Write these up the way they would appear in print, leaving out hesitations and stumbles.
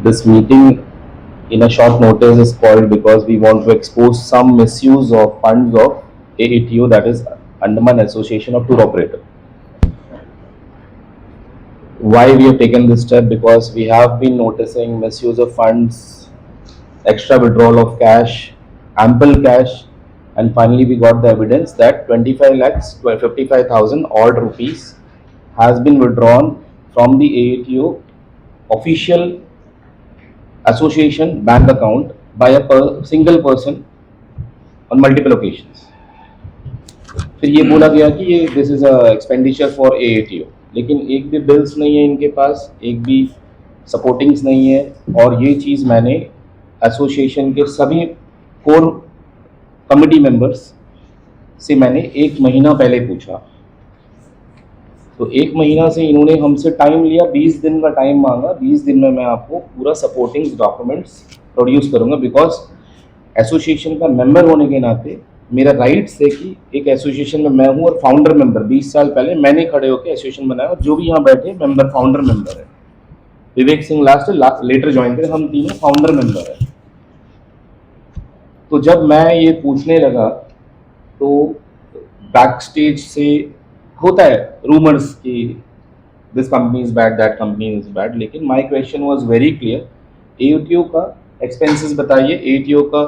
This meeting in a short notice is called because we want to expose some misuse of funds of AATO, that is Andaman Association of Tour Operator. Why we have taken this step? Because we have been noticing misuse of funds, extra withdrawal of cash, ample cash, and finally we got the evidence that 25 lakhs 55,000 odd rupees has been withdrawn from the AATO official association bank account by a single person on multiple occasions. फिर ये बोला गया कि ये this is a expenditure for AATO, लेकिन एक भी bills नहीं है इनके पास, एक भी सपोर्टिंग्स नहीं है। और ये चीज़ मैंने एसोसिएशन के सभी कोर कमिटी मेंबर्स से मैंने 1 महीना पहले पूछा। तो 1 महीना से इन्होंने हमसे टाइम लिया, 20 दिन का टाइम मांगा। 20 दिन में मैं आपको पूरा सपोर्टिंग डॉक्यूमेंट्स प्रोड्यूस करूंगा, बिकॉज एसोसिएशन का मेंबर होने के नाते मेरा राइट्स है कि एक एसोसिएशन में मैं हूँ और फाउंडर मेंबर 20 साल पहले मैंने खड़े होकर एसोसिएशन बनाया, और जो भी यहाँ बैठे मेंबर फाउंडर मेंबर है। विवेक सिंह लेटर ज्वाइन करे, हम तीनों फाउंडर मेंबर है। तो जब मैं ये पूछने लगा तो बैक स्टेज से होता है रूमर्स कि this company is bad, that company is bad, लेकिन my question was very clear. AATO का एक्सपेंसेस बताइए, AATO का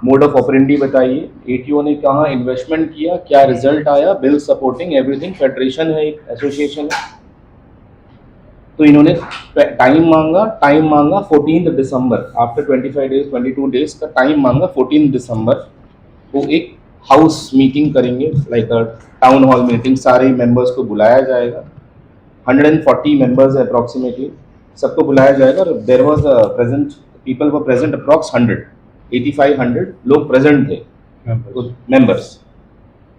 मोड ऑफ ऑपरेंडी बताइए, AATO ने कहाँ इन्वेस्टमेंट किया, क्या रिजल्ट आया, बिल सपोर्टिंग एवरीथिंग। फेडरेशन है, एक एसोसिएशन है। तो इन्होंने टाइम मांगा 14 दिसंबर, आफ्टर 25 डेज 22 डेज का टाइम मांगा। 14 दिसंबर को एक हाउस मीटिंग करेंगे, लाइक अ टाउन हॉल मीटिंग, सारे मेंबर्स को बुलाया जाएगा। 140 मेंबर्स अप्रॉक्सीमेटली, सबको बुलाया जाएगा। और there was present, people were present approx 100 लोग प्रेजेंट थे members.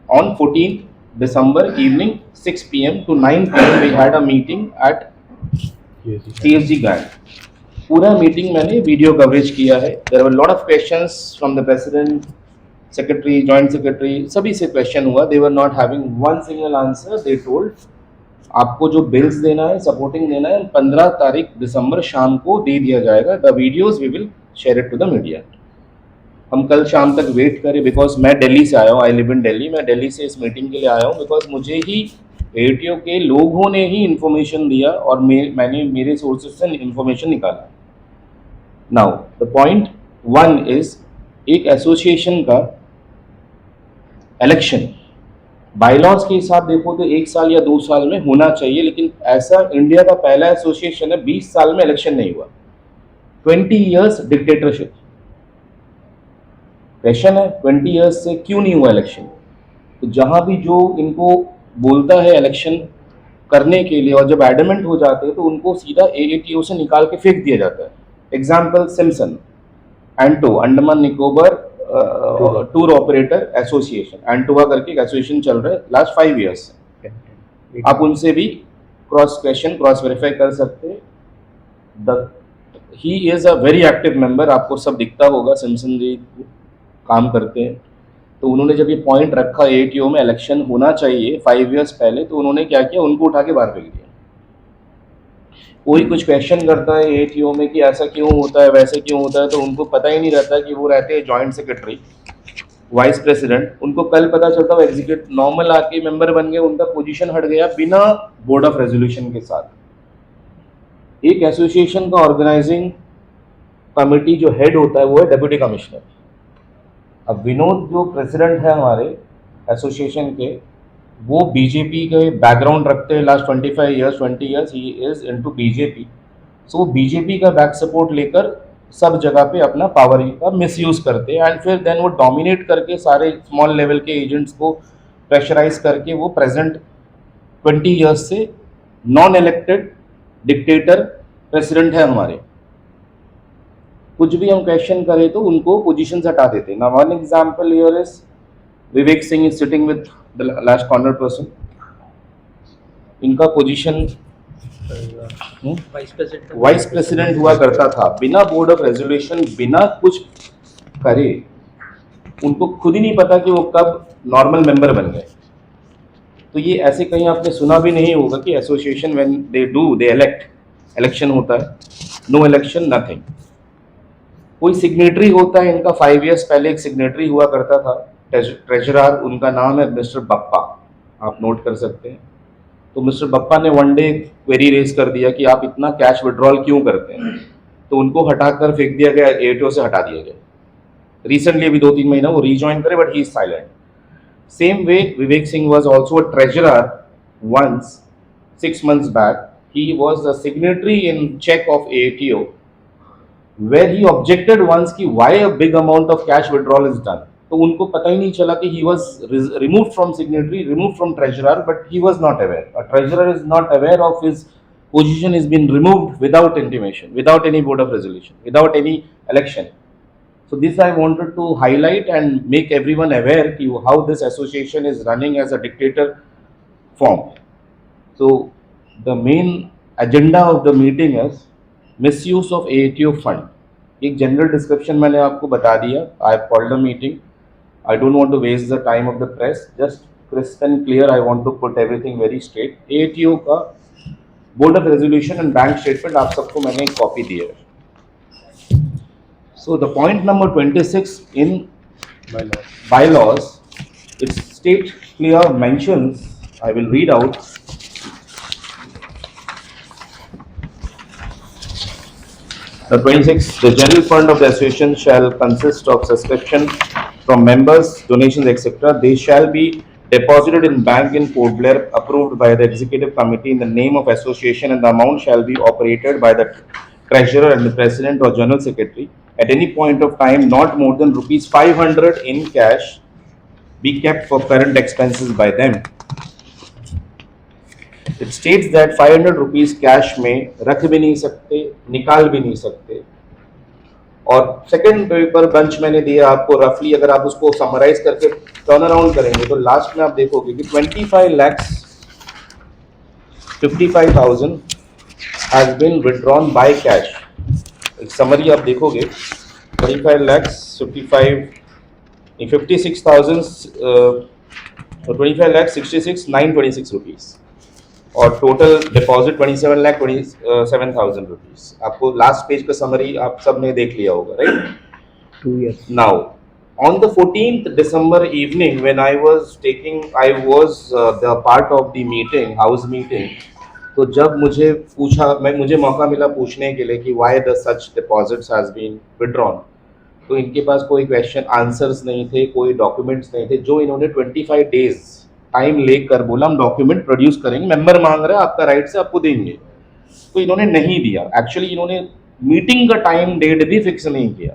On 14 December evening 6 PM to 9 PM we had a meeting at CSG grand. पूरा मीटिंग मैंने वीडियो कवरेज किया है। There were lot of questions from the president, secretary, joint secretary, सभी से question हुआ। They were not having one single answer. They told आपको जो bills देना है, सपोर्टिंग देना है, 15 तारीख दिसंबर शाम को दे दिया जाएगा। The videos we will share it to the media. हम कल शाम तक वेट करें, बिकॉज मैं दिल्ली से आया हूँ, आई लिव इन दिल्ली। मैं दिल्ली से इस मीटिंग के लिए आया हूँ बिकॉज मुझे ही AATO के लोगों ने ही इन्फॉर्मेशन दिया और मैंने मेरे सोर्सेज से इन्फॉर्मेशन निकाला। नाउ द पॉइंट 1 इज, एक एसोसिएशन का इलेक्शन बाईलॉज के हिसाब देखो तो 1 साल या 2 साल में होना चाहिए, लेकिन ऐसा इंडिया का पहला एसोसिएशन है 20 साल में इलेक्शन नहीं हुआ। 20 ईयर्स डिक्टेटरशिप। क्वेश्चन है 20 ईयर्स से क्यों नहीं हुआ इलेक्शन? तो जहां भी जो इनको बोलता है इलेक्शन करने के लिए और जब एडमेंट हो जाते हैं तो उनको सीधा AATO से निकाल के फेंक दिया जाता है। एग्जाम्पल सिम्सन, एंटो, Andaman Nicobar tour operator association, एंटोवा करके एक एसोसिएशन चल रहा है लास्ट 5 ईयर्स से। आप उनसे भी क्रॉस वेरीफाई कर सकते हैं। He is a very active member, आपको सब दिखता होगा, सिम्सन जी काम करते हैं। तो उन्होंने जब ये पॉइंट रखा AATO में इलेक्शन होना चाहिए 5 ईयर्स पहले, तो उन्होंने क्या किया, उनको उठा के बाहर फेंक दिया। कोई कुछ क्वेश्चन करता है AATO में कि ऐसा क्यों होता है, वैसे क्यों होता है, तो उनको पता ही नहीं रहता कि वो रहते हैं जॉइंट सेक्रेटरी, वाइस प्रेसिडेंट। उनको कल पता चलता है एग्जीक्यूटिव नॉर्मल आके मेंबर बन गए, उनका पोजीशन हट गया बिना बोर्ड ऑफ रेजोल्यूशन के साथ। एक एसोसिएशन का ऑर्गेनाइजिंग कमेटी जो हेड होता है वो है डेप्यूटी कमिश्नर। अब विनोद जो प्रेसिडेंट है हमारे एसोसिएशन के, वो बीजेपी के बैकग्राउंड रखते हैं। Last 20 years he is into BJP. So वो बीजेपी का बैक सपोर्ट लेकर सब जगह पे अपना पावर का मिसयूज करते हैं, एंड फिर देन वो डोमिनेट करके सारे स्मॉल लेवल के एजेंट्स को प्रेशराइज करके वो प्रेजेंट 20 ईयर्स से नॉन इलेक्टेड डिक्टेटर प्रेसिडेंट है हमारे। कुछ भी हम क्वेश्चन करें तो उनको पोजीशन हटा देते हैं। Now one example here is Vivek Singh is sitting with the last corner person. इनका पोजीशन वाइस प्रेसिडेंट हुआ करता था बिना बोर्ड ऑफ रेजोल्यूशन, बिना कुछ करे। उनको खुद ही नहीं पता कि वो कब नॉर्मल मेंबर बन गए। तो ये ऐसे कहीं आपने सुना भी नहीं होगा कि association when they elect election होता है, नो इलेक्शन नथिंग। कोई सिग्नेटरी होता है इनका, 5 years पहले एक सिग्नेटरी हुआ करता था ट्रेजरर, उनका नाम है मिस्टर बप्पा, आप नोट कर सकते हैं। तो मिस्टर बप्पा ने वन डे क्वेरी रेज कर दिया कि आप इतना कैश विड्रॉल क्यों करते हैं, तो उनको हटाकर फेंक दिया गया, एटीओ से हटा दिया गया। रिसेंटली अभी 2-3 महीना वो रीजॉइन करे, but he is silent. Same way Vivek Singh was also a treasurer once 6 months back. He was a signatory in check of AATO where he objected once कि why a big amount of cash withdrawal is done. तो उनको पता ही नहीं चला कि he was removed from signatory, removed from treasurer, but he was not aware. A treasurer is not aware of his position is been removed without intimation, without any board of resolution, without any election. So this I wanted to highlight and make everyone aware ki how this association is running as a dictator form. So the main agenda of the meeting is misuse of AATO fund. एक general description मैंने आपको बता दिया. I have called a meeting. I don't want to waste the time of the press. Just crisp and clear. I want to put everything very straight. AATO का board of resolution and bank statement आप सबको मैंने एक copy दी है. So the point number 26 in bylaws, it state clear mentions, I will read out. The 26, the general fund of the association shall consist of subscription from members, donations, etc. They shall be deposited in bank in Port Blair approved by the executive committee in the name of association, and the amount shall be operated by the treasurer and the president or general secretary. At any point of time, not more than rupees 500 in cash be kept for current expenses by them. It states that 500 rupees cash में रख भी नहीं सकते, निकाल भी नहीं सकते. और सेकंड पेपर बंच मैंने दिया आपको रफली, अगर आप उसको समराइज करके टर्न अराउंड करेंगे तो लास्ट में आप देखोगे कि 25,55,000 has been withdrawn by cash. एक समरी आप देखोगे 25 lakhs 56,000 25 lakhs 66,926 rupees और टोटल डिपॉजिट 27,27,000 रुपीज. आपको लास्ट पेज का समरी आप सब ने देख लिया होगा, right? 2 years. Now, on the 14th December evening, when I was the part of the meeting, house meeting. तो जब मुझे मौका मिला पूछने के लिए कि why the such deposits has been withdrawn, तो इनके पास कोई क्वेश्चन आंसर्स नहीं थे, कोई डॉक्यूमेंट्स नहीं थे. जो इन्होंने 25 डेज टाइम लेकर बोला हम डॉक्यूमेंट प्रोड्यूस करेंगे, मेंबर मांग रहा है, आपका राइट से आपको देंगे, तो इन्होंने नहीं दिया. एक्चुअली इन्होंने मीटिंग का टाइम डेट भी फिक्स नहीं किया.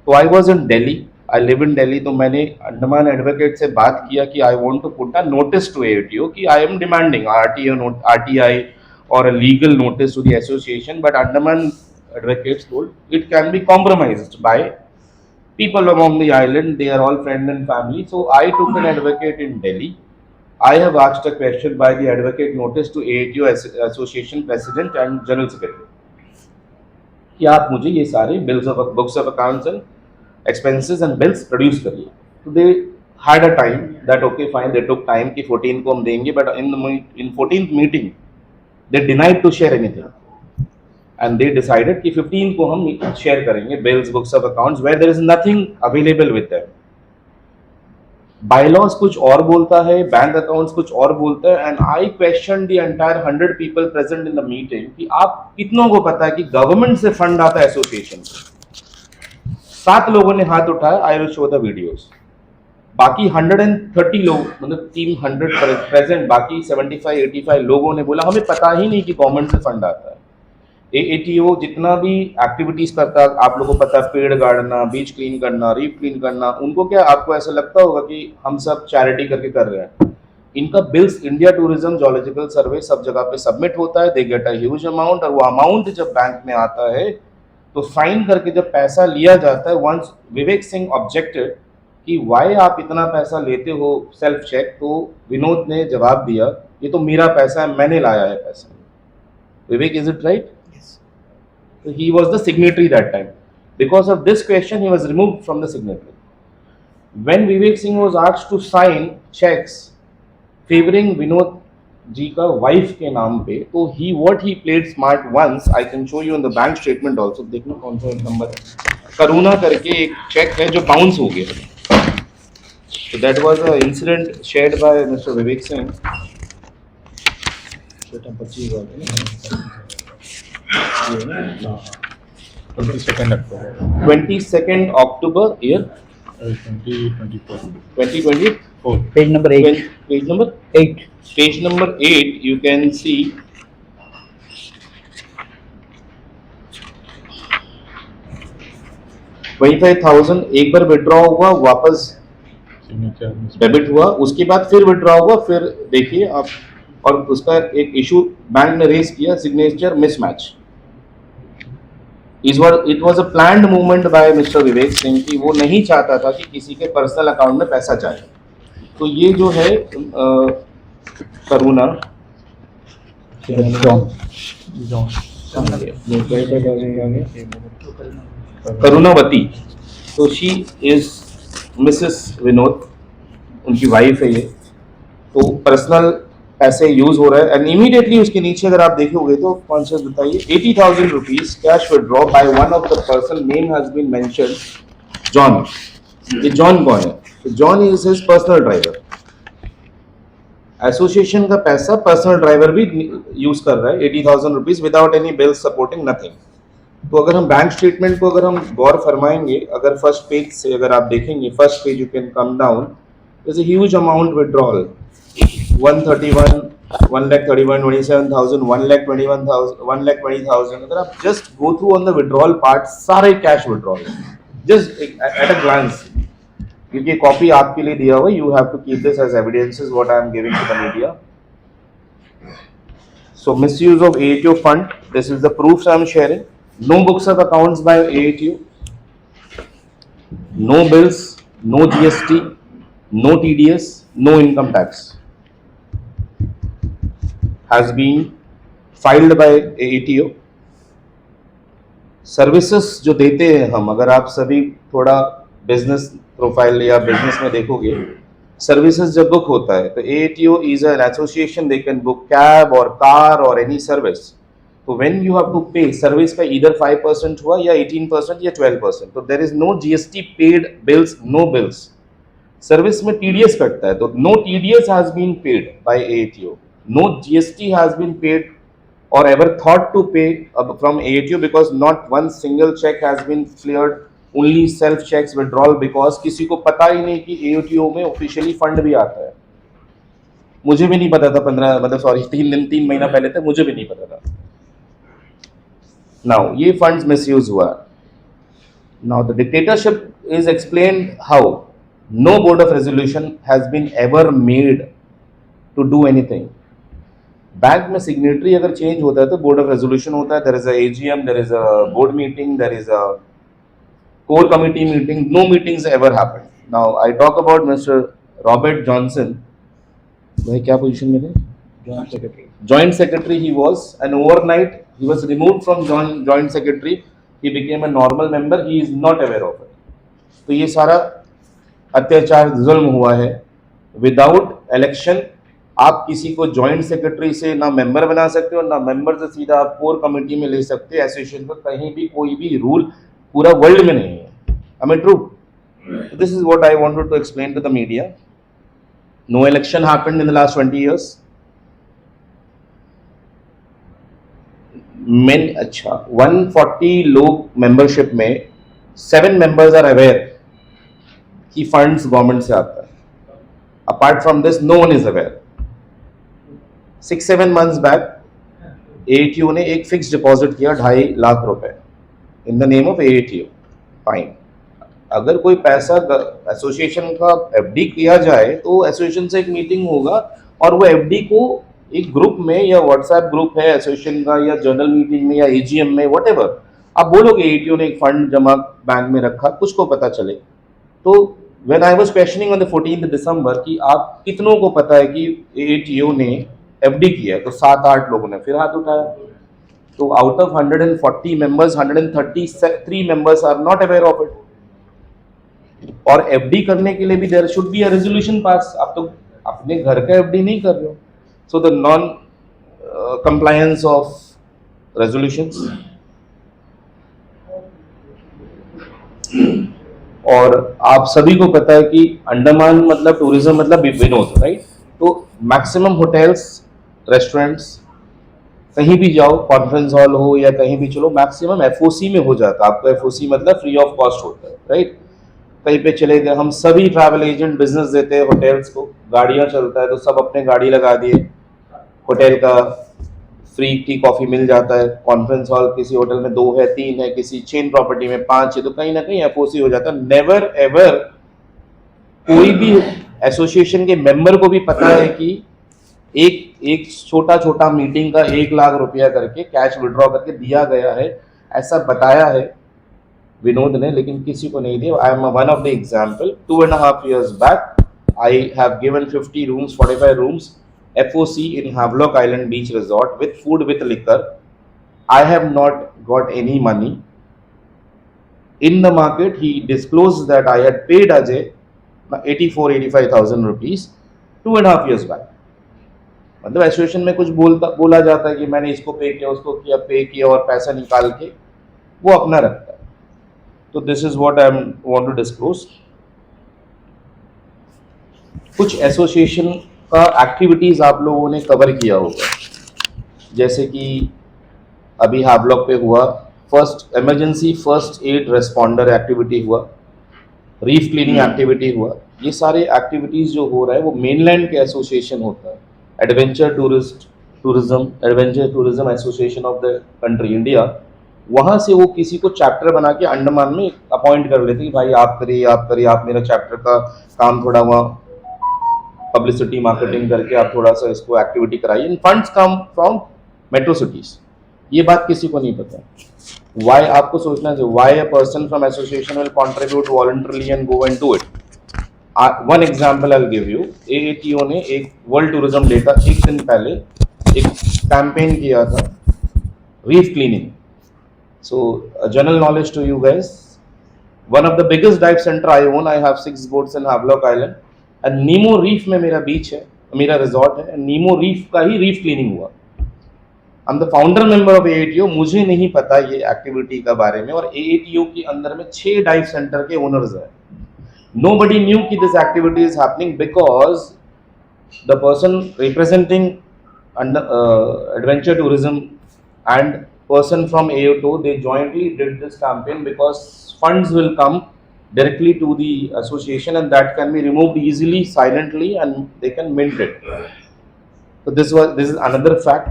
तो I was in Delhi, I live in Delhi. तो मैंने अंडमान एडवोकेट से बात किया कि I want to put a notice to ATO कि आई एम डिमांडिंग आरटीआई और a legal notice to the association, but Andaman advocates told it can be compromised by people among the island. They are all friend and family. So I took an advocate in Delhi. I have asked a question by the advocate notice to AATO Association President and General Secretary कि आप मुझे ये सारे books of accounts and expenses and bills produce करिए. So they had a time that okay fine, they took time कि 14 को हम देंगे, but in 14th meeting they denied to share anything and they decided कि 15 को हम share करेंगे bills, books of accounts where there is nothing available with them. Bylaws कुछ और बोलता है, बैंक अकाउंट्स कुछ और बोलता है. And I question the entire 100 people present in the meeting कि आप कितनों को पता है कि गवर्नमेंट से फंड आता है एसोसिएशन को? 7 लोगों ने हाथ उठाया. I will show the videos. बाकी 130 लोग, मतलब 300 प्रेजेंट, बाकी 75-85 लोगों ने बोला हमें पता ही नहीं कि गवर्नमेंट से फंड आता है. एटीओ जितना भी एक्टिविटीज करता है, आप लोगों को पता है, पेड़ गाड़ना, बीच क्लीन करना, रीफ क्लीन करना, उनको क्या आपको ऐसा लगता होगा कि हम सब चैरिटी करके कर रहे हैं? इनका बिल्स इंडिया टूरिज्म जोलॉजिकल सर्वे सब जगह पे सबमिट होता है. They get a huge amount, और वो अमाउंट जब बैंक में आता है तो साइन करके जब पैसा लिया जाता है, वंस विवेक सिंह ऑब्जेक्टेड कि वाई आप इतना पैसा लेते हो सेल्फ चेक, तो विनोद ने जवाब दिया ये तो मेरा पैसा है, मैंने लाया है पैसा. Vivek, is it right? He was the signatory that time. Because of this question, he was removed from the signatory. When Vivek Singh was asked to sign checks favoring Vinod ji का वाइफ के नाम पे, तो he what he played smart once, I can show you in the bank statement also, देखना कौन सा number है, करुणा करके एक चेक है जो बाउंस हो गया। तो that was a incident shared by mister Vivek Singh. बेटा 25 22 October year 2024, page number 8. Page number 8. Page number 8 you can see 25,000 एक बार विड्रॉ हुआ, वापस डेबिट हुआ, उसके बाद फिर विड्रॉ हुआ, फिर देखिए आप, और उसका एक इशू बैंक ने रेज किया, signature mismatch. It was a planned movement by mister Vivek Singh कि वो नहीं चाहता था कि किसी के पर्सनल अकाउंट में पैसा जाए। तो ये जो है करुणा करुणावती, तो शी इज मिसेस विनोद, उनकी वाइफ है ये। तो पर्सनल पैसे यूज हो रहा है, एंड इमीडिएटली उसके नीचे अगर आप देखोगे तो कौन सा बताइए, 80,000 rupees cash withdraw by one of the person, name has been mentioned, John. ये जॉन कौन है? John is his personal driver. Association का पैसा पर्सनल ड्राइवर भी यूज कर रहा है, 80,000 rupees without any bill supporting nothing. तो अगर हम बैंक स्टेटमेंट को अगर हम गौर फरमाएंगे, अगर फर्स्ट पेज से अगर आप देखेंगे, first page you can come down, there's a huge amount withdrawal, 131, 1,31,27,000, 1,21,000, 1,20,000। अगर आप just go through on the withdrawal part, सारे cash withdrawal just at a glance, क्योंकि कॉपी आपके लिए दिया हुआ, you have to keep this as evidences what I am giving to the media. So misuse of AATO fund, this is the proofs I am sharing. No books of accounts by AATO, no bills, no GST, no TDS, no income tax has been filed by AATO. Services जो देते हैं हम, अगर आप सभी थोड़ा business profile या business में देखोगे, सर्विसेज जब बुक होता है तो AATO is an association, they can book cab और कार और एनी सर्विस। तो when you have to pay service पे इधर 5% हुआ या 18% या 12%, तो there is no GST paid, bills no bills. Service में TDS कटता है, तो no TDS has been paid by AATO, no GST has been paid or ever thought to pay from AATO, because not one single check has been cleared, only self checks withdrawal, because किसी को पता ही नहीं कि AATO में officially fund भी आता है। मुझे भी नहीं पता था, 15 मतलब सॉरी 3 महीना पहले तक मुझे भी नहीं पता था। नाउ ये फंड्स मिसयूज हुआ। Now the dictatorship is explained how no board of resolution has been ever made to do anything. Bank में सिग्नेटरी अगर चेंज होता है तो बोर्ड ऑफ रेजोल्यूशन होता है, there is a AGM, there is a board meeting, there is a core committee meeting, no meetings ever happened. Now I talk about Mister Robert Johnson, भाई क्या position में थे? Joint secretary he was, and overnight he was removed from joint secretary, he became a normal member, he is not aware of it. तो ये सारा अत्याचार, जुल्म हुआ है विदाउट इलेक्शन। आप किसी को जॉइंट सेक्रेटरी से ना मेंबर बना सकते हो, ना मेंबर से सीधा आप कोर कमेटी में ले सकते हो। एसोसिएशन का कहीं भी कोई भी रूल पूरा वर्ल्ड में नहीं है। I mean true, this is what I wanted to explain to the media. No election happened in the last 20 years। अच्छा 140 लोग मेंबरशिप में, 7 मेंबर्स आर अवेयर कि फंड्स गवर्नमेंट से आता है। Apart from this no one is aware. 6-7 months back AATO ने एक fix deposit किया 2.5 लाख रुपए in the name of AATO। Fine, अगर कोई पैसा एसोसिएशन का FD किया जाए तो एसोसिएशन से एक मीटिंग होगा, और वो FD को एक ग्रुप में, या व्हाट्सएप ग्रुप है एसोसिएशन का, या जर्नल मीटिंग में, या AGM में, व्हाटएवर आप बोलोगे AATO ने एक फंड जमा बैंक में रखा, कुछ को पता चले। तो when I was questioning on the 14th December कि आप कितनों को पता है कि AATO ने FD किया है, तो 7-8 लोगों ने फिर हाथ उठाया। तो out of 140 members, 133 members are not aware of it. और FD करने के लिए भी there should be a resolution pass. आप तो अपने घर का FD नहीं कर रहे हो, So the non compliance of resolutions, और आप सभी को पता है कि अंडमान मतलब टूरिज्म मतलब विनोद, राइट? तो मैक्सिमम होटल्स, रेस्टोरेंट्स, कहीं भी जाओ, कॉन्फ्रेंस हॉल हो या कहीं भी चलो, मैक्सिमम एफओसी में हो जाता है। आपको एफओसी मतलब फ्री ऑफ कॉस्ट होता है, राइट? कहीं पे चले गए, हम सभी ट्रैवल एजेंट बिजनेस देते हैं होटल्स को, गाड़ियां चलता है तो सब अपने गाड़ी लगा दिए, होटल का फ्री टी कॉफी मिल जाता है। कॉन्फ्रेंस हॉल किसी होटल में 2 है, 3 है, किसी चेन प्रॉपर्टी में 5 है, तो कहीं ना कहीं एफओसी हो जाता है। नेवर एवर कोई भी एसोसिएशन के मेंबर को भी पता है कि एक एक छोटा छोटा मीटिंग का 1 लाख रुपया करके कैश विड्रॉ करके दिया गया है, ऐसा बताया है विनोद ने, लेकिन किसी को नहीं दिया। I am one of the example. 2.5 years back I have given 50 rooms, 45 rooms FOC in Havelock Island Beach Resort with food with liquor. I have not got any money. In the market, he disclosed that I had paid Ajay 84-85,000 rupees 2.5 years back. मतलब association में कुछ बोला जाता है कि मैंने इसको पे किया, उसको किया, पे किया और पैसा निकाल के वो अपना रखता है। तो this is what I want to disclose. कुछ एसोसिएशन का एक्टिविटीज आप लोगों ने कवर किया होगा, जैसे कि अभी हावलॉक पे हुआ first emergency first aid responder activity हुआ, रीफ क्लीनिंग एक्टिविटी हुआ। ये सारे एक्टिविटीज जो हो रहा है वो मेनलैंड के एसोसिएशन होता है, adventure tourism association of the country India. वहाँ से वो किसी को चैप्टर बना के अंडमान में अपॉइंट कर लेते कि भाई आप करिए, आप मेरा चैप्टर का काम थोड़ा वहाँ पब्लिसिटी मार्केटिंग करके आप थोड़ा सा इसको एक्टिविटी कराइए। In funds come from metro cities. ये बात किसी को नहीं पता। वाई आपको सोचना चाहिए, why a person from association will contribute voluntarily and go and do it. One example I give you. AATO ने एक वर्ल्ड टूरिज्म डे का एक दिन पहले एक कैंपेन किया था, reef cleaning. So general knowledge to you guys, one of the biggest dive center I own, I have 6 boats in Havelock Island and Nemo Reef में मेरा बीच है, मेरा रिजॉर्ट है। नीमो रीफ का ही रीफ क्लीनिंग हुआ। I'm the founder member of AATO। मुझे नहीं पता ये एक्टिविटी का बारे में, और AATO के अंदर में 6 डाइव सेंटर के ओनर्स हैं। Nobody knew कि this activity is happening because the person representing adventure tourism and person from AATO, they jointly did this campaign because funds will come directly to the association and that can be removed easily, silently, and they can mint it. So this is another fact.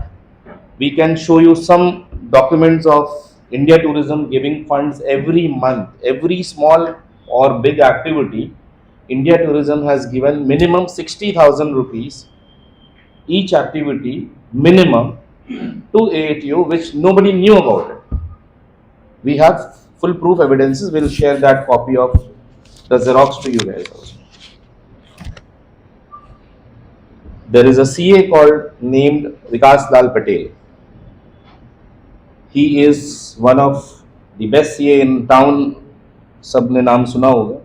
We can show you some documents of India Tourism giving funds every month. Every small or big activity, India Tourism has given minimum 60,000 rupees each activity minimum to AATO, which nobody knew about it. We have full proof evidences. We'll share that copy of the Xerox to you guys also. There is a CA called named Vikas Lal Patel. He is one of the best CA in town. सबने नाम सुना होगा,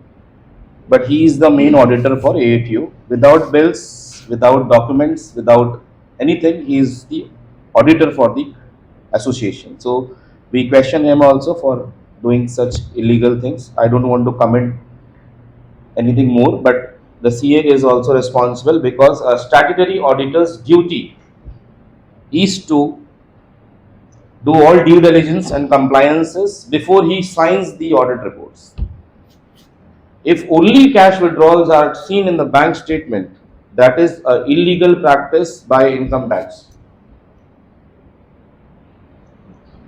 but he is the main auditor for AATO. Without bills, without documents, without anything, he is the auditor for the association. So we question him also for doing such illegal things. I don't want to comment anything more, but the CA is also responsible because a statutory auditor's duty is to do all due diligence and compliances before he signs the audit reports. If only cash withdrawals are seen in the bank statement, that is an illegal practice by income tax.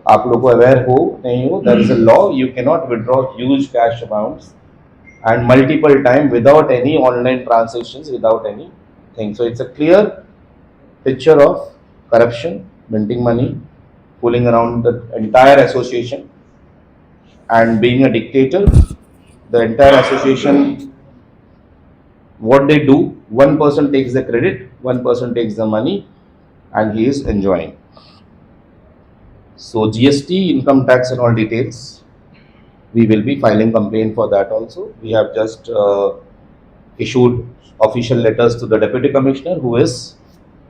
आप लोग को aware हो नहीं हो, there is a law, you cannot withdraw huge cash amounts and multiple time without any online transactions, without anything. So it's a clear picture of corruption, minting money, fooling around the entire association and being a dictator. The entire association, what they do, one person takes the credit, one person takes the money and he is enjoying. So GST, income tax and all details, we will be filing complaint for that also. We have just issued official letters to the Deputy Commissioner, who is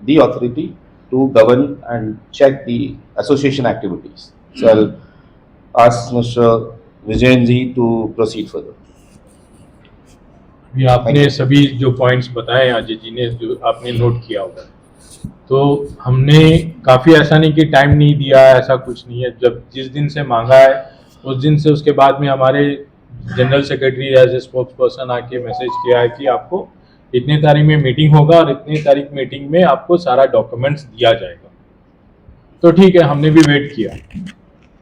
the authority to govern and check the association activities. So I'll ask Mr. Vijayan ji to proceed further. अभी आपने सभी जो points बताए अजय जी ने, जो आपने note किया होगा, तो हमने काफ़ी ऐसा नहीं कि टाइम नहीं दिया है, ऐसा कुछ नहीं है। जब जिस दिन से मांगा है उस दिन से उसके बाद में हमारे general secretary as a spokesperson आके मैसेज किया है कि आपको इतने तारीख में मीटिंग होगा और इतनी तारीख मीटिंग में आपको सारा डॉक्यूमेंट्स दिया जाएगा। तो ठीक है, हमने भी वेट किया,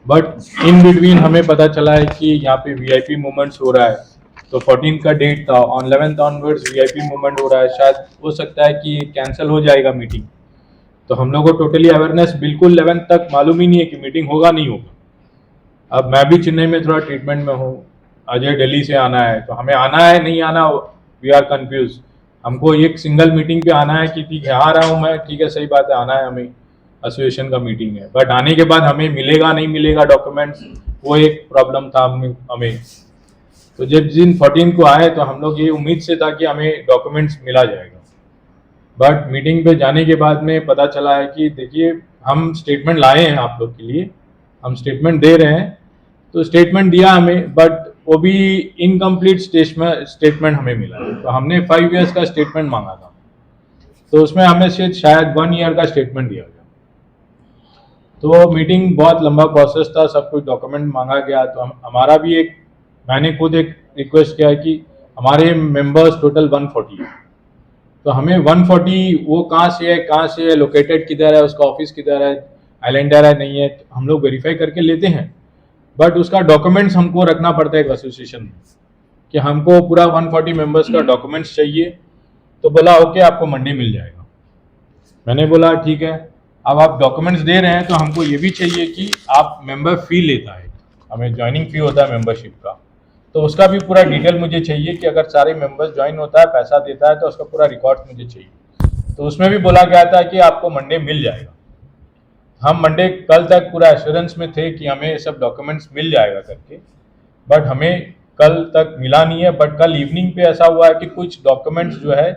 बट इन बिटवीन हमें पता चला है कि यहाँ पे वीआईपी मूवमेंट्स हो रहा है। तो 14 का डेट था, on 11th onwards VIP movement हो रहा है, शायद हो सकता है कि कैंसिल हो जाएगा मीटिंग। तो हम लोग को टोटली अवेयरनेस बिल्कुल 11th तक मालूम ही नहीं है कि मीटिंग होगा नहीं होगा। अब मैं भी चेन्नई में थोड़ा ट्रीटमेंट में हूँ, अजय दिल्ली से आना है, तो हमें आना है नहीं आना, वी आर कन्फ्यूज। हमको एक सिंगल मीटिंग पे आना है कि ठीक है आ रहा हूँ मैं, ठीक है सही बात है, आना है हमें, एसोसिएशन का मीटिंग है, बट आने के बाद हमें मिलेगा नहीं मिलेगा डॉक्यूमेंट्स, वो एक प्रॉब्लम था हमें। तो जब दिन 14 को आए तो हम लोग ये उम्मीद से था कि हमें डॉक्यूमेंट्स मिला जाएगा, बट मीटिंग पे जाने के बाद में पता चला है कि देखिए हम स्टेटमेंट लाए हैं आप लोग के लिए, हम स्टेटमेंट दे रहे हैं, तो स्टेटमेंट दिया हमें, बट वो भी इनकम्प्लीट स्टेटमेंट हमें मिला है। तो हमने 5 ईयर्स का स्टेटमेंट मांगा था, तो उसमें हमें शायद 1 ईयर का स्टेटमेंट दिया गया। तो मीटिंग बहुत लंबा प्रोसेस था, सब कुछ डॉक्यूमेंट मांगा गया। तो हमारा भी मैंने खुद एक रिक्वेस्ट किया कि हमारे मेंबर्स टोटल 140 है, तो हमें 140 वो कहाँ से है, लोकेटेड किधर है, उसका ऑफिस किधर है, आइलैंडर है नहीं है, हम लोग वेरीफाई करके लेते हैं, बट उसका डॉक्यूमेंट्स हमको रखना पड़ता है एक एसोसिएशन में कि हमको पूरा 140 मेंबर्स का डॉक्यूमेंट्स चाहिए। तो बोला ओके आपको मंडे मिल जाएगा। मैंने बोला ठीक है, अब आप डॉक्यूमेंट्स दे रहे हैं तो हमको ये भी चाहिए कि आप मेंबर फी लेता है, हमें ज्वाइनिंग फी होता है मेंबरशिप का, तो उसका भी पूरा डिटेल मुझे चाहिए कि अगर सारे मेंबर्स ज्वाइन होता है पैसा देता है तो उसका पूरा रिकॉर्ड मुझे चाहिए। तो उसमें भी बोला गया था कि आपको मंडे मिल जाएगा। हम मंडे कल तक पूरा एश्योरेंस में थे कि हमें सब डॉक्यूमेंट्स मिल जाएगा करके, बट हमें कल तक मिला नहीं है। बट कल इवनिंग पे ऐसा हुआ है कि कुछ डॉक्यूमेंट्स जो है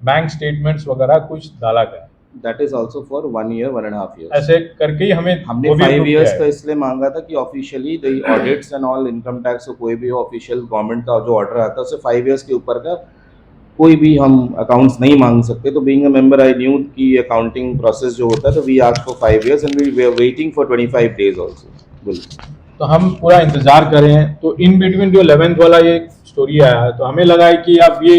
बैंक स्टेटमेंट्स वगैरह कुछ डाला गया, That is also for 1 year, 1.5 years. ऐसे करके ही हमने 5 years का इसलिए मांगा था कि officially the audits and all income tax को कोई भी ऑफिशियल गवर्नमेंट का जो ऑर्डर आता है उससे 5 years के ऊपर का कोई भी हम अकाउंट्स नहीं मांग सकते। तो being a member I knew कि अकाउंटिंग प्रोसेस जो होता है, तो we asked for 5 years and we were waiting for 25 days also. तो हम पूरा इंतजार कर रहे हैं। तो इन बिटवीन जो 11th वाला ये स्टोरी आया है, तो हमें लगा है कि अब ये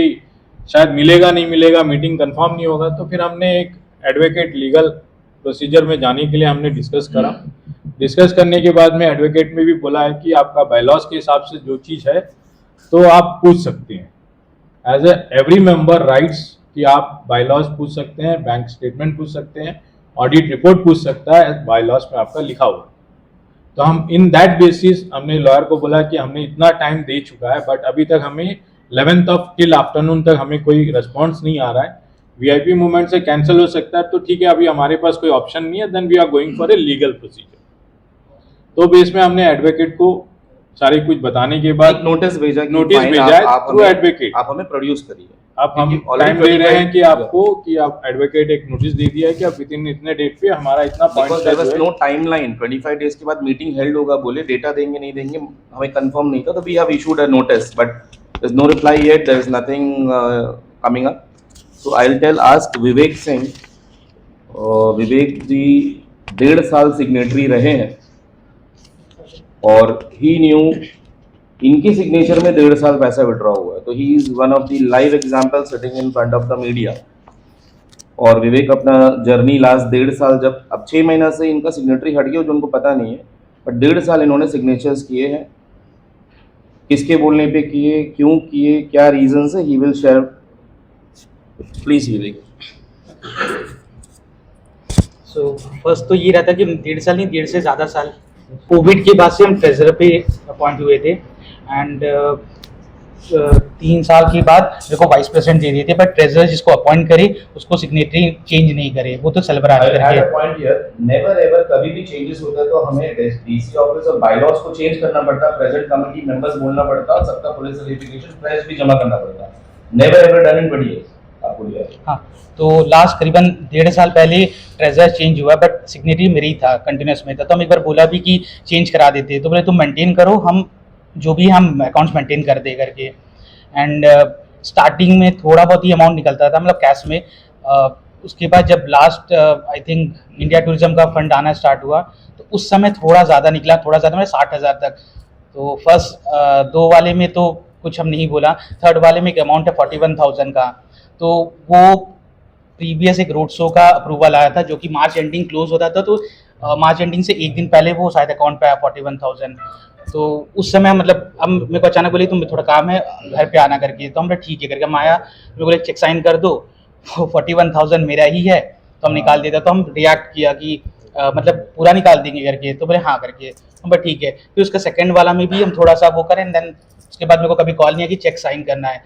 शायद मिलेगा नहीं मिलेगा, मीटिंग कंफर्म नहीं होगा। तो फिर हमने एक एडवोकेट लीगल प्रोसीजर में जाने के लिए हमने डिस्कस करा। डिस्कस करने के बाद में एडवोकेट में भी बोला है कि आपका बायलॉज के हिसाब से जो चीज़ है तो आप पूछ सकते हैं, as a every member rights कि आप बायलॉज पूछ सकते हैं, बैंक स्टेटमेंट पूछ सकते हैं, ऑडिट रिपोर्ट पूछ सकता है, बायलॉज में आपका लिखा हुआ। तो हम इन दैट बेसिस हमने लॉयर को बोला कि हमने इतना टाइम दे चुका है, बट अभी तक हमें 11th ऑफ टिल आफ्टरनून तक हमें कोई रिस्पॉन्स नहीं आ रहा है। वीआईपी मूवमेंट से कैंसिल हो सकता है, तो ठीक है अभी हमारे पास कोई ऑप्शन नहीं है, then we are going for a legal procedure. तो बेस में हमने एडवोकेट को सारी कुछ बताने के बाद नोटिस भेजा है थ्रू एडवोकेट, आप हमें प्रोड्यूस करिए। आप हम टाइम ले रहे हैं कि आपको कि आप एडवोकेट एक नोटिस दे दिया है कि आप विद इन इतने डेट पे हमारा इतना पॉइंट है। नो टाइमलाइन, 25 डेज के बाद मीटिंग हेल्ड होगा, बोले डेटा देंगे नहीं देंगे, हमें कंफर्म नहीं था। तो we have issued a notice but there is no reply yet, there is nothing coming up. So I will tell ask Vivek Singh. Vivek ji 1.5 साल सिग्नेटरी रहे हैं और ही न्यू इनकी सिग्नेचर में 1.5 साल पैसा विड्रॉ हुआ है। तो he is one of the live example sitting in front of the media. और विवेक अपना जर्नी लास्ट 1.5 साल, जब अब 6 महीना से इनका सिग्नेटरी हट गया जो उनको पता नहीं है, बट 1.5 साल इन्होंने सिग्नेचर्स किए हैं। किसके बोलने पे किए, क्यों किए, क्या रीजन है, he will share. Please Vivek. So first तो ये रहता कि 1.5 साल नहीं, 1.5 से ज़्यादा साल कोविड के बाद से हम ट्रेजरर पे अपॉइंट हुए थे एंड 3 साल के बाद मेरे को वाइस प्रेसिडेंट दे दिए थे, बट ट्रेजरर जिसको अपॉइंट करे उसको सिग्नेटरी चेंज नहीं करे, वो तो सेलिब्रेट करके। पॉइंट हियर, नेवर एवर कभी भी चेंजेस होता है तो हमें डीसी ऑफिस और बायलॉज को चेंज करना पड़ता है, प्रेजेंट कमेटी मेंबर्स बोलना पड़ता है, सबका पुलिस वेरिफिकेशन प्रेस भी जमा करना पड़ता है। Never ever done in 20 years। आपको लिया है? हाँ, तो लास्ट करीबन 1.5 साल पहले ट्रेजर चेंज हुआ, बट सिग्नेटरी मेरी था, कंटिन्यूस में था। तो हम एक बार बोला भी कि चेंज करा देते, तो बोले तुम मेंटेन करो, हम जो भी हम अकाउंट्स मेंटेन कर दे करके। एंड स्टार्टिंग में थोड़ा बहुत ही अमाउंट निकलता था, मतलब कैश में। उसके बाद जब last I think India tourism का फंड आना स्टार्ट हुआ, तो उस समय थोड़ा ज़्यादा निकला, थोड़ा ज़्यादा मतलब 60,000 तक। तो फर्स्ट 2 वाले में तो कुछ हम नहीं बोला, थर्ड वाले में एक अमाउंट है 41,000 का। तो वो प्रीवियस एक रोड शो का अप्रूवल आया था, जो कि मार्च एंडिंग क्लोज होता था, तो मार्च एंडिंग से एक दिन पहले वो शायद अकाउंट पे आया 41,000। तो उस समय मतलब हम मेरे को अचानक बोली तुम थोड़ा काम है घर पे आना करके, तो हम ठीक है करके हम आया। मेरे बोले चेक साइन कर दो, 41,000 मेरा ही है, तो हम निकाल देता। तो हम रिएक्ट किया कि मतलब पूरा निकाल देंगे करके, तो बोले हाँ करके, हम बोले ठीक है। फिर उसका सेकंड वाला में भी हम थोड़ा सा वो करें, देन उसके बाद मेरे को कभी कॉल नहीं है कि चेक साइन करना है।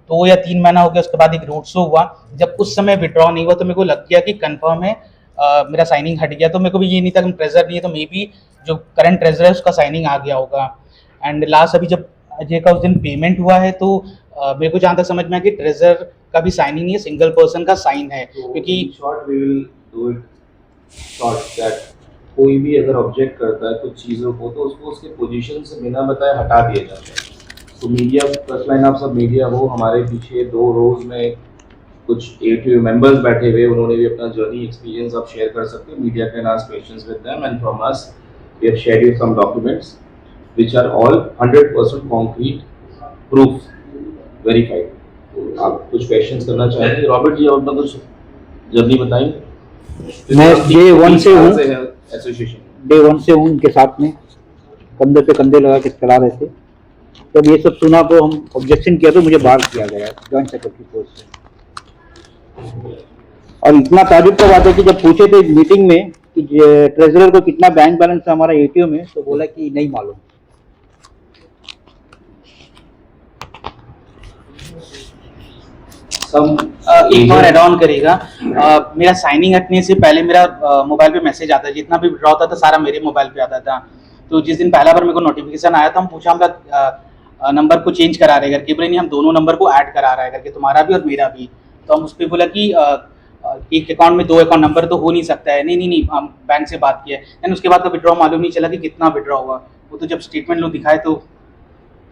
2 या 3 महीना हो गया, उसके बाद एक रोड शो हुआ, जब उस समय विड्रॉ नहीं हुआ तो मेरे को लग गया कि कंफर्म है, मेरा साइनिंग हट गया। तो मेरे को भी ये नहीं था कि ट्रेजर नहीं है, तो मे बी जो करंट ट्रेजर है उसका साइनिंग आ गया होगा। एंड लास्ट अभी जब अजय का उस दिन पेमेंट हुआ है, तो मेरे को जहाँ तक समझ में आया कि ट्रेजर का भी साइनिंग नहीं है, सिंगल पर्सन का साइन है, क्योंकि short we will do it short that कोई भी अगर ऑब्जेक्ट करता है कुछ चीज़ों को, तो उसको उसके पोजीशन से बिना बताए हटा दिया जाता है। तो मीडिया फर्स्ट लाइन, आप सब मीडिया हो, हमारे पीछे 2 रोज में कुछ ATO मेंबर्स बैठे हुए, उन्होंने भी अपना जर्नी एक्सपीरियंस आप शेयर कर सकते हो। Media can ask questions with them, and from us we have shared you some documents which are all 100% concrete proof verified. आप कुछ क्वेश्चंस करना चाहेंगे? रॉबर्ट जी, आप अपना कुछ जर्नी बताएंगे? मैं डे 1 से हूँ, एसोसिएशन डे 1 से हूँ उनके साथ में, कंधे पे कंधे लगा के चला रहे थे। जब ये सब सुना तो हम ऑब्जेक्शन किया, तो मुझे बाहर किया गया जॉइंट सेक्रेटरी पोस्ट से। और इतना ताजुब का बात है कि जब पूछे थे मीटिंग में कि ट्रेजरर को कितना बैंक बैलेंस है हमारा ATO में, तो बोला कि नहीं मालूम। एक और एड ऑन करेगा। मेरा साइनिंग हटने से पहले मेरा मोबाइल पे मैसेज आता है, जितना भी विड्रॉ होता था सारा मेरे मोबाइल पे आता था। तो जिस दिन पहला बार मेरे को नोटिफिकेशन आया था, हम पूछा हमारा नंबर को चेंज करा रहे करके, बोले नहीं हम दोनों नंबर को ऐड करा रहा है करके, तुम्हारा भी और मेरा भी। तो हम उस पर बोला कि एक अकाउंट में 2 अकाउंट नंबर तो हो नहीं सकता है। नहीं हम बैंक से बात किया। देन उसके बाद का विड्रॉ मालूम नहीं चला कि कितना विड्रॉ हुआ। वो तो जब स्टेटमेंट लोग दिखाए तो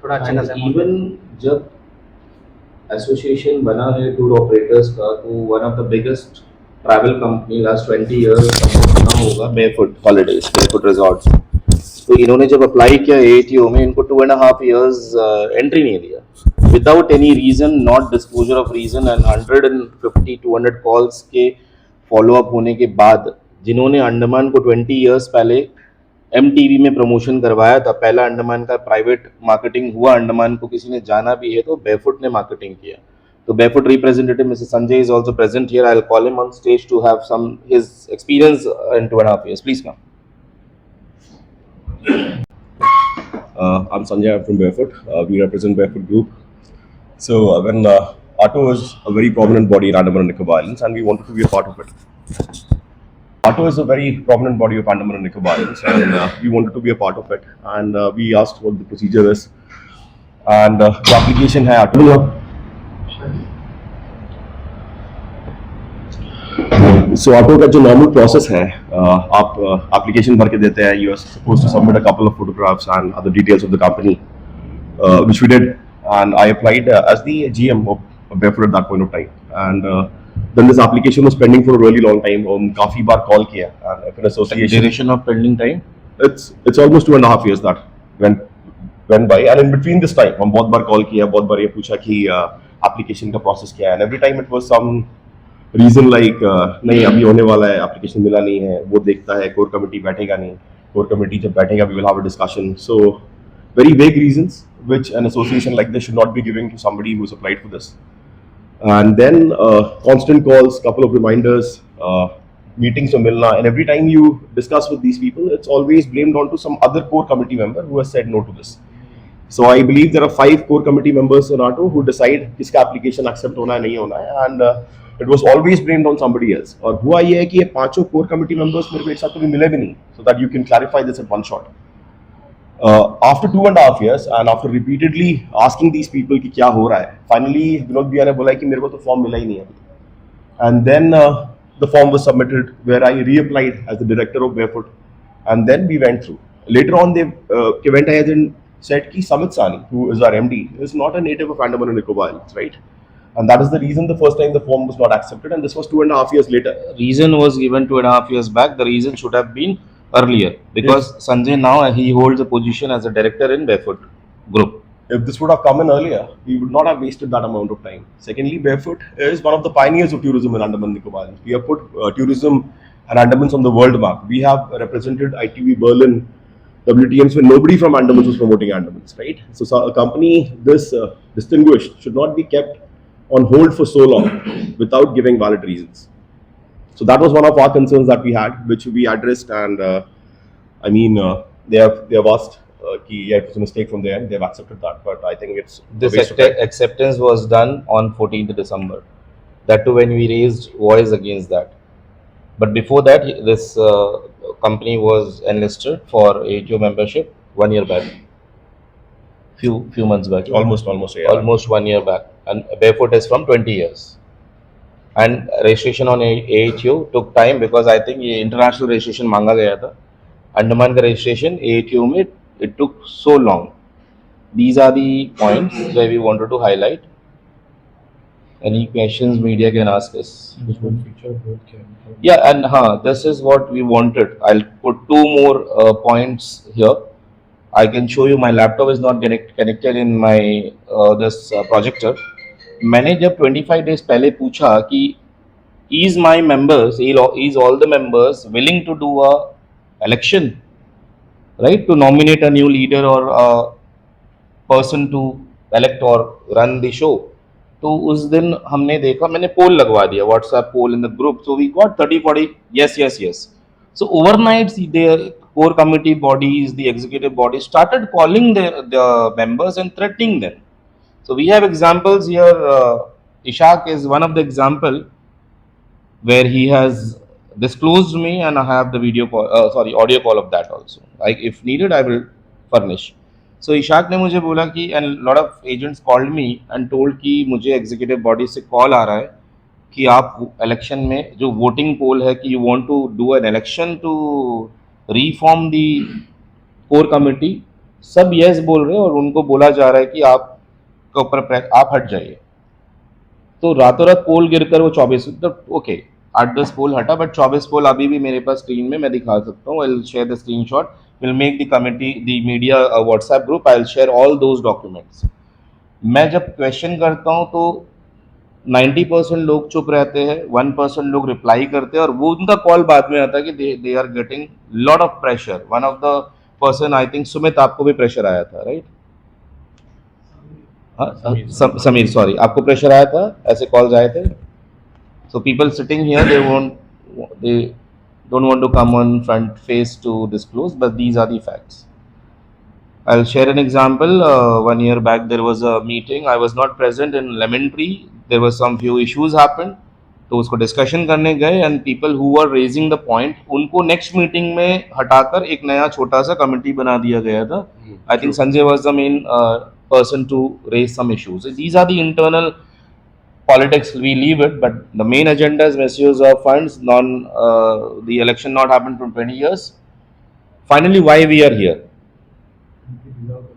थोड़ा अच्छा खासा। इवन जब एसोसिएशन बना है टूर ऑपरेटर्स का, तो one of the biggest travel company last 20 years बना होगा बेयरफुट हॉलिडेज, बेयरफुट रिजॉर्ट्स। तो इन्होंने जब अप्लाई किया ATO में, इनको 2.5 years एंट्री नहीं दिया without any reason, not disclosure of reason. And 150-200 calls के फॉलोअप होने के बाद, जिन्होंने अंडमान को 20 years पहले MTV में प्रमोशन करवाया था, पहला अंडमान का प्राइवेट मार्केटिंग हुआ, अंडमान को किसी ने जाना भी है तो बेयरफुट ने मार्केटिंग किया। तो barefoot representative Mister Sanjay is also present here. I will call him on stage to have some his experience in 2.5 years. Please come. I'm Sanjay, I'm from Barefoot. We represent Barefoot Group. So when Auto is a very prominent body in Andaman and Nicobar Islands, and we wanted to be a part of it. Auto is a very prominent body of Andaman and Nicobar Islands, and we wanted to be a part of it. And we asked what the procedure is, and the application है Auto. So Auto का जो normal process है, आप application भर के देते हैं. You are supposed to submit a couple of photographs and other details of the company, which we did. And I applied as the GM of Barefoot at that point of time. And then this application was pending for a really long time. काफी बार call किया. And if an association, Duration of pending time? it's almost 2.5 years that went by. And in between this time, हम बहुत बार call किया, बहुत बार ये पूछा कि application का process क्या है. And every time it was some reason like नहीं अभी होने वाला है, application मिला नहीं है, वो देखता है, core committee बैठेगा नहीं, core committee जब बैठेगा we will have a discussion. So very vague reasons which an association like this should not be giving to somebody who's applied for this. And then constant calls, couple of reminders, meetings में मिलना, and every time you discuss with these people, it's always blamed onto some other core committee member who has said no to this. So I believe there are 5 core committee members in Auto who decide किसका application accept होना है नहीं होना है, and it was always blamed on somebody else. और हुआ ये है कि ये 5 core committee members मेरे को एक साथ कभी मिले भी नहीं, so that you can clarify this at one shot. After 2.5 years and after repeatedly asking these people कि क्या हो रहा है, finally विनोद भैया ने बोला कि मेरे को तो फॉर्म मिला ही नहीं है. And then the form was submitted where I reapplied as the director of Barefoot, and then we went through. Later on, they went ahead and said कि Samit Sani, who is our MD, is not a native of Andaman and Nicobar Islands, right? And that is the reason the first time the form was not accepted, and this was 2.5 years later. Reason was given 2.5 years back. The reason should have been earlier because Sanjay now he holds a position as a director in Barefoot Group. If this would have come in earlier, we would not have wasted that amount of time. Secondly, Barefoot is one of the pioneers of tourism in Andaman and Nicobar Islands. We have put tourism and Andamans on the world map. We have represented ITV Berlin, WTMs when nobody from Andamans was promoting Andamans, right? So a company this distinguished should not be kept on hold for so long without giving valid reasons. So that was one of our concerns that we had, which we addressed, and they have asked yeah, it was a mistake from their end. They've accepted that, but I think it's This a waste of time. acceptance was done on 14th December. That too when we raised voice against that. But before that, this company was enlisted for ATO membership 1 year back. Few months back. Almost yeah. Almost 1 year back. And Barefoot is from 20 years. And registration on AHU took time because I think ये international registration मांगा गया था. Andaman का registration AHU में it took so long. These are the points where we wanted to highlight. Any questions media can ask us. Yeah, and this is what we wanted. I'll put two more points here. I can show you my laptop is not connected in my this projector. मैंने जब 25 days पहले पूछा कि is my members, is all the members willing to do a election, right, to nominate a new leader or a person to elect or run the show. तो उस दिन हमने देखा, मैंने पोल लगवा दिया, WhatsApp poll in the group, so we got 30-40 yes. So overnight the core committee bodies, the executive bodies started calling the members and threatening them. So we have examples here. Ishaq is one of the example where he has disclosed me, and I have the audio call of that also. If needed, I will furnish. So Ishaq ने मुझे बोला कि and lot of agents called me and told कि मुझे executive body से call आ रहा है कि आप election में जो voting poll है कि you want to do an election to reform the core committee, सब yes बोल रहे हैं और उनको बोला जा रहा है कि आप हट जाइए. तो रातों रात पोल गिरकर वो 24 ओके 8-10 पोल हटा, बट 24 पोल अभी भी मेरे पास स्क्रीन में मैं दिखा सकता हूँ. I will share the screenshot, will make the committee the media WhatsApp group, I will share all those documents. मैं जब क्वेश्चन करता हूँ तो 90% लोग चुप रहते हैं, 1% लोग रिप्लाई करते हैं और वो उनका कॉल बाद में आता है कि they are getting lot of pressure. One of the person, I think Sumit, आपको भी प्रेशर आया था, राइट? समीर, सॉरी, आपको प्रेशर आया था, ऐसे कॉल्स आए थे. So people sitting here they don't want to come on front face to disclose, but these are the facts. I'll share an example. 1 year back there was a meeting, I was not present in Lemon Tree. There was some few issues happened, तो उसको discussion करने गए and people who were raising the point उनको next meeting में हटाकर एक नया छोटा सा कमेटी बना दिया गया था. I think Sanjay was the main person to raise some issues. These are the internal politics, we leave it, but the main agenda is misuse of funds, the election not happened for 20 years. Finally, why we are here?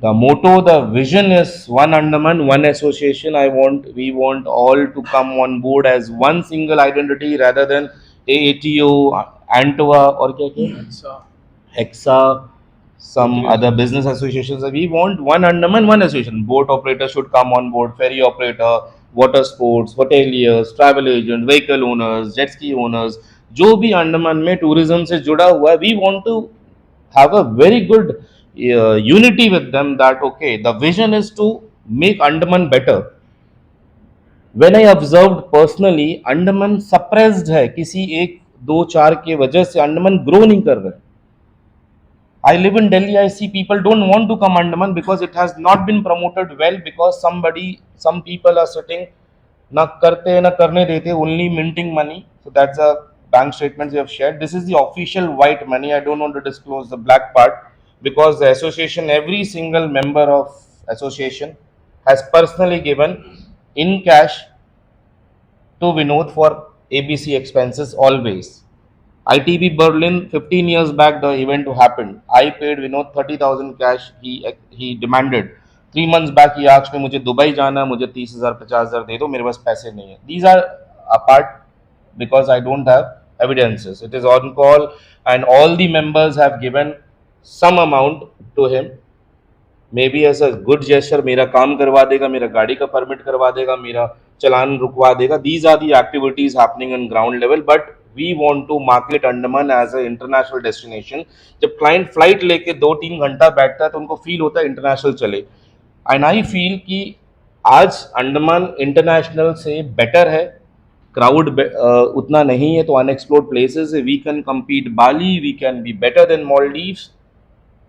The motto, the vision is one Andaman, one association. We want all to come on board as one single identity rather than AATO, ANTOA or Hexa, some other business associations. We want one Andaman, one association. Boat operator should come on board, ferry operator, water sports, hoteliers, travel agents, vehicle owners, jet ski owners, जो भी अंडमान में tourism से जुड़ा हुआ है, we want to have a very good unity with them, that okay, the vision is to make Andaman better. When I observed personally, Andaman suppressed है, किसी 1-2-4 के वजह से Andaman grow नहीं कर रहे. I live in Delhi, I see people don't want to come Andaman because it has not been promoted well, because some people are sitting, na karte na karne dete, only minting money. So that's the bank statements we have shared. This is the official white money. I don't want to disclose the black part because the association, every single member of association has personally given in cash to Vinod for ABC expenses always. ITB Berlin, 15 years back the event happened. I paid Vinod 30,000 cash. He demanded. 3 months back he asked me, मुझे Dubai जाना, मुझे 30,000 50,000 दे दो, मेरे पास पैसे नहीं है. These are apart because I don't have evidences. It is on call and all the members have given some amount to him. Maybe as a good gesture, मेरा काम करवा देगा, मेरा गाड़ी का परमिट करवा देगा, मेरा चलान रुकवा देगा. These are the activities happening on ground level, but we want to market Andaman as a international destination. जब client flight लेके 2-3 घंटा बैठता है तो उनको feel होता है international चले. And I feel कि आज अंडमान इंटरनेशनल से बेटर है, क्राउड उतना नहीं है, तो अनएक्सप्लोर्ड प्लेसेस है. We can compete Bali, we can be better than Maldives,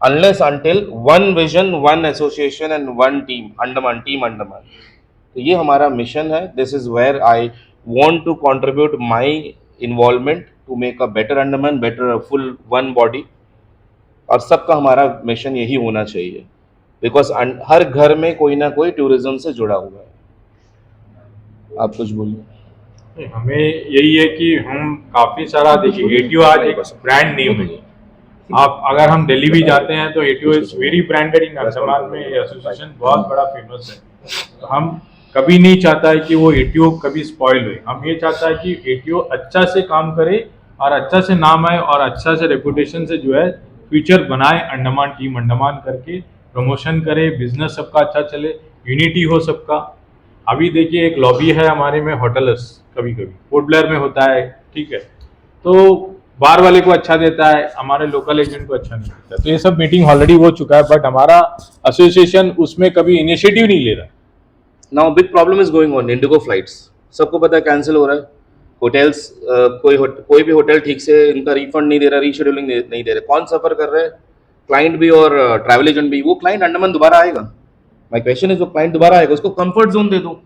unless until one vision, one association and one team, Andaman, team Andaman. तो ये हमारा मिशन है. This is where I want to contribute my involvement to make a better Andaman, better full one body. और सबका हमारा mission यही होना चाहिए, बिकॉज हर घर में कोई ना कोई टूरिज्म से जुड़ा हुआ है. आप कुछ बोलिए. हमें यही है कि हम काफी सारा देखिए, एटीओ आज एक ब्रांड नेम है. आप अगर हम दिल्ली भी जाते हैं तो एटीओ इज वेरी ब्रांडेड इन अंडमान में. ये एसोसिएशन बहुत बड़ा फेमस है. तो हम कभी नहीं चाहता है कि वो एटीओ कभी स्पॉइल हुए. हम ये चाहता है कि एटीओ अच्छा से काम करे और अच्छा से नाम आए और अच्छा से रेपुटेशन से जो है फ्यूचर बनाए. अंडमान टीम अंडमान करके प्रमोशन करे, बिजनेस सबका अच्छा चले, यूनिटी हो सबका. अभी देखिए एक लॉबी है हमारे में होटलर्स, कभी कभी पोर्ट ब्लेयर में होता है, ठीक है, तो बाहर वाले को अच्छा देता है, हमारे लोकल एजेंट को अच्छा नहीं देता. तो ये सब मीटिंग ऑलरेडी हो चुका है, बट हमारा एसोसिएशन उसमें कभी इनिशिएटिव नहीं ले रहा. Now big problem is going on. Indigo flights सबको पता है कैंसिल हो रहा है. होटल्स कोई भी होटल ठीक से इनका रिफंड नहीं दे रहा, रीशेड्यूलिंग नहीं दे रहा. कौन सफर कर रहे हैं? क्लाइंट भी और ट्रैवल एजेंट भी. वो क्लाइंट अंडमान दोबारा आएगा? माय क्वेश्चन इज, वो क्लाइंट दोबारा आएगा, उसको कंफर्ट जोन दे दो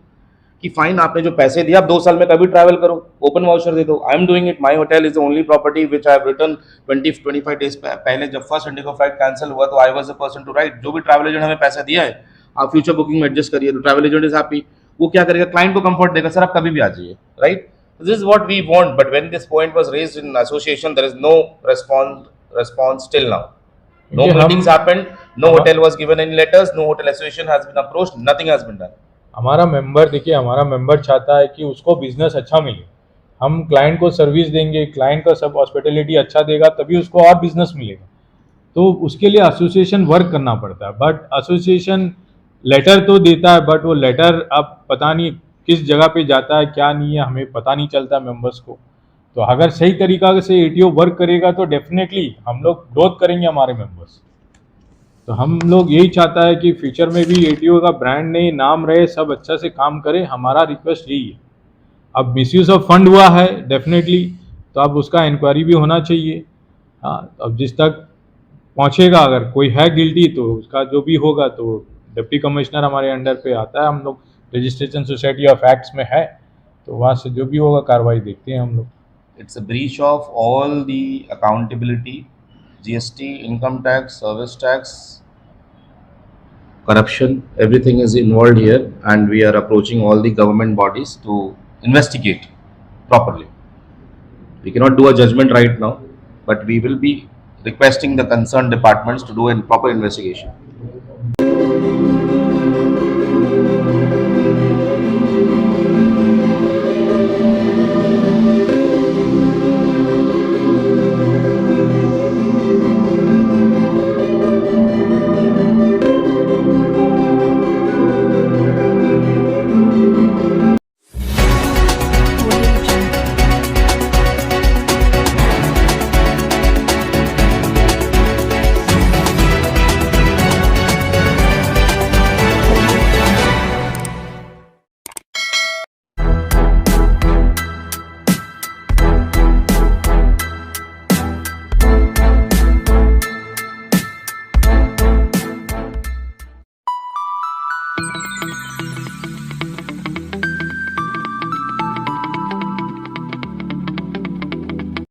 कि फाइन, आपने जो पैसे दिया आप 2 साल में कभी ट्रैवल करो, ओपन वाउचर दे दो. I am doing it. My hotel is the only property which I have written 20-25 days पहले. जब फर्स्ट इंडिगो फ्लाइट कैंसिल हुआ तो I was the person to write. जो भी ट्रैवल एजेंट हमें पैसा दिया है, आप फ्यूचर बुकिंग में एडजस्ट करिए. तो ट्रैवल एजेंट इज हैप्पी. वो क्या करेगा? क्लाइंट को कंफर्ट देगा, सर आप कभी भी आ जाइए, right? This is what we want. But when this point was raised in association, there is no response till now. No meetings happened, no hotel was given any letters, no hotel association has been approached, nothing has been done. हमारा member देखिए, हमारा member चाहता है कि उसको business अच्छा मिले. हम क्लाइंट को सर्विस देंगे, क्लाइंट का सब हॉस्पिटलिटी अच्छा देगा, तभी उसको और बिजनेस मिलेगा. तो उसके लिए एसोसिएशन वर्क करना पड़ता है. बट एसोसिएशन लेटर तो देता है, बट वो लेटर अब पता नहीं किस जगह पे जाता है, क्या नहीं है, हमें पता नहीं चलता मेंबर्स को. तो अगर सही तरीका से एटीओ वर्क करेगा तो डेफिनेटली हम लोग ग्रोथ करेंगे हमारे मेंबर्स. तो हम लोग यही चाहता है कि फ्यूचर में भी एटीओ का ब्रांड नहीं, नाम रहे, सब अच्छा से काम करे. हमारा रिक्वेस्ट यही है. अब मिसयूज ऑफ फंड हुआ है डेफिनेटली, तो अब उसका इंक्वायरी भी होना चाहिए. हाँ, अब जिस तक पहुँचेगा, अगर कोई है गिल्टी तो उसका जो भी होगा, तो डिप्टी कमिश्नर हमारे अंडर पे आता है. हम लोग रजिस्ट्रेशन सोसाइटी ऑफ एक्ट्स में है, तो वहाँ से जो भी होगा कार्रवाई देखते हैं हम लोग. It's a breach of all the accountability, GST, income tax, service tax, corruption, everything is involved here, and we are approaching all the government bodies to investigate properly. We cannot do a judgment right now, but we will be requesting the concerned departments to do a proper investigation.